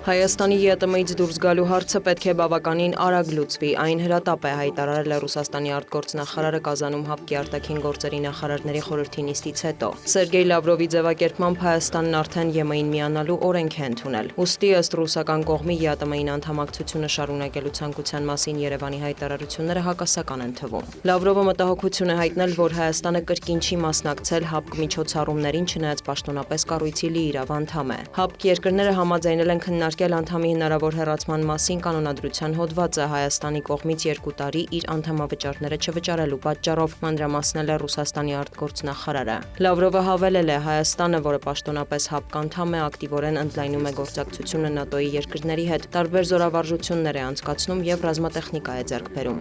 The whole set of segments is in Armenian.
Հայաստանի ԵՏՄ-ից դուրս գալու հարցը պետք է բավականին արագ լուծվի, այն հրատապ է հայտարարել է Ռուսաստանի արտգործնախարարը Կազանում ՀԱՊԿ-ի արտաքին գործերի նախարարների խորհրդի նիստից հետո։ Սերգեյ Լավրովի ձևակերպմամբ Հայաստանն արդեն ԵՄ-ին միանալու օրենք է ընդունել։ Ուստի ըստ ռուսական կողմի ԵՏՄ-ին անդամակցությունը շարունակելու ցանկության մասին Երևանի հայտարարությունները հակասական են թվում։ Լավրովը մտահոգություն է հայտնել, որ Հայաստանը կրկին չի մասնակցել ՀԱՊԿ միջոցառումներին, չնայած պաշտոնապես կառույցի լիիրավ անդամ է։ ՀԱՊԿ երկրները համաձայնել են քննարկել անդամի հնարավոր հեռացման մասին կանոնադրության հոդվածը Հայաստանի կողմից 2 տարի իր անդամավճարները չվճարելու պատճառով, մանրամասնել է Ռուսաստանի արտգործնախարարը։ Լավրովը հավելել է, Հայաստանը, որը պաշտոնապես ՀԱՊԿ անդամ է, ակտիվորեն ընդլայնում է գործակցությունը ՆԱՏՕ-ի երկրների հետ, տարբեր զորավարժություններ է անցկացնում եւ ռազմատեխնիկա է ձեռք բերում։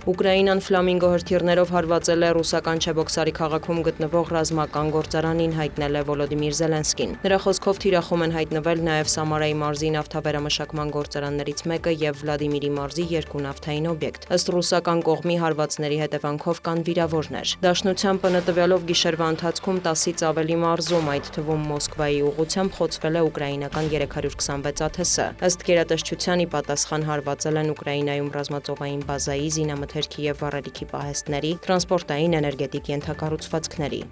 Ուկրաինան ֆլամինգո հրթիռներով հարվածել է ռուսական Չեբոքսարի քաղաքում գտնվող ռազմական գործարանին, հայտնել է Վոլոդիմիր Զելենսկին։ Նրա խոսքով թիրախում են հայտնվել նաև Սամարայի մարզի նավթավերամշակման գործարաններից մեկը եւ Վլադիմիրի մարզի 2 նավթային օբյեկտ։ Ըստ ռուսական կողմի հարվածների հետևանքով կան վիրավորներ։ Դաշնության ՊՆ տվյալով գիշերվա ընթացքում 10-ից ավելի մարզում, այդ թվում Մոսկվայի ուղղությամբ, խոցվել է ուկրաինական 326 ԱԹՍ։ Ըստ գերատեսչության ի պատասխան հարվածել են Ուկրաինայում ռազմածովային բազայի, զինամթերքի եւ վառելիքի պահեստների, տրանսպորտային էներգետիկ ենթակառուցվածքների։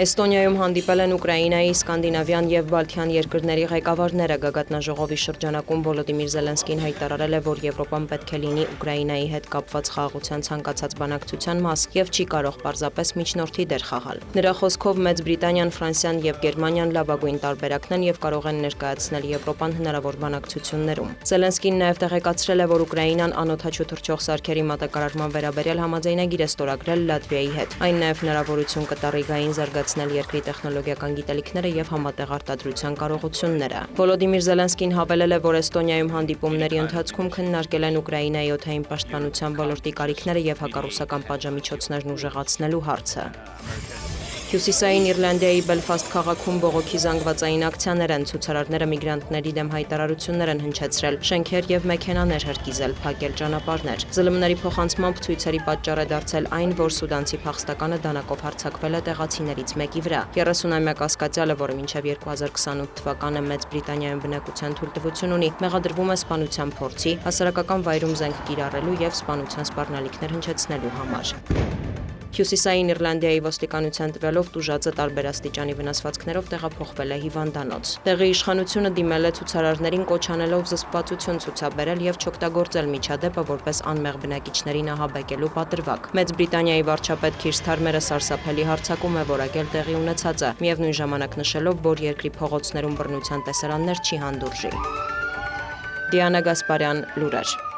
Էստոնիայում հանդիպել են Ուկրաինայի, Սկանդինավյան եւ Բալթյան երկրների ղեկավարները։ Գագաթնաժողովի շրջանակում Վոլոդիմիր Զելենսկին հայտարարել է, որ Եվրոպան պետք է լինի Ուկրաինայի հետ կապված խաղաղության ցանկացած բանակցության մաս եւ չի կարող պարզապես միջնորդի դեր խաղալ։ Նրա խոսքով Մեծ Բրիտանիան, Ֆրանսիան եւ Գերմանիան լավագույն տարբերակն են եւ կարող են ներկայացնել Եվրոպան հնարավոր բանակցություններում։ Զելենսկին նաեւ տեղեկացրել է, որ Ուկրաինան անօդաչու թռչող սարքերի մատակարարման վերաբերյալ համաձայնագիր է ստորագրել Լատվիայի հետ։ Այն նաեւ հնարավորություն կտա Ռիգային զարգացնել երկրի տեխնոլոգիական գիտելիքները եւ համատեղ արտադրության կարողությունները։ Վոլոդիմիր Զելենսկին հավելել է, որ Էստոնիայում հանդիպումների ընթացքում քննարկել են Ուկրաինայի օդային պաշտպանության ոլորտի կարիքները եւ հակառուսական պատժամիջոցներն ուժեղացնելու հարցը։ Հյուսիսային Իռլանդիայի Բելֆաստ քաղաքում բողոքի զանգվածային ակցիաներ են, ցուցարարները միգրանտների դեմ հայտարարություններ են հնչեցրել, շենքեր եւ մեքենաներ հրկիզել, փակել ճանապարհներ։ ԶԼՄ-ների փոխանցմամբ ցույցերի պատճառ է դարձել այն, որ սուդանցի փախստականը դանակով հարձակվել է տեղացիներից մեկի վրա։ 30-ամյա կասկածյալը, որը մինչև 2028 թվականը Մեծ Բրիտանիայում բնակության թույլտվություն ունի, մեղադրվում է սպանության փորձի, հասարակական վայրում զենք կիրառելու եւ սպանության սպառնալիքներ հնչեցնելու համար։ Հյուսիսային Իռլանդիայի ոստիկանության տվյալով տուժածը տարբեր աստիճանի վնասվածքներով տեղափոխվել է հիվանդանոց։ Տեղի իշխանությունը դիմել է ցուցարարներին կոչ անելով զսպվածություն ցուցաբերել եւ չօգտագործել միջադեպը որպես անմեղ բնակիչներին ահաբեկելու պատրվակ։ Մեծ Բրիտանիայի վարչապետ Քիր Սթարմերը սարսափելի հարձակում է որակել տեղի ունեցածը, միևնույն ժամանակ նշելով, որ երկրի փողոցներում բռնության տեսարաններ չի հանդուրժի։ Դիանա Գասպարյան, լուրեր։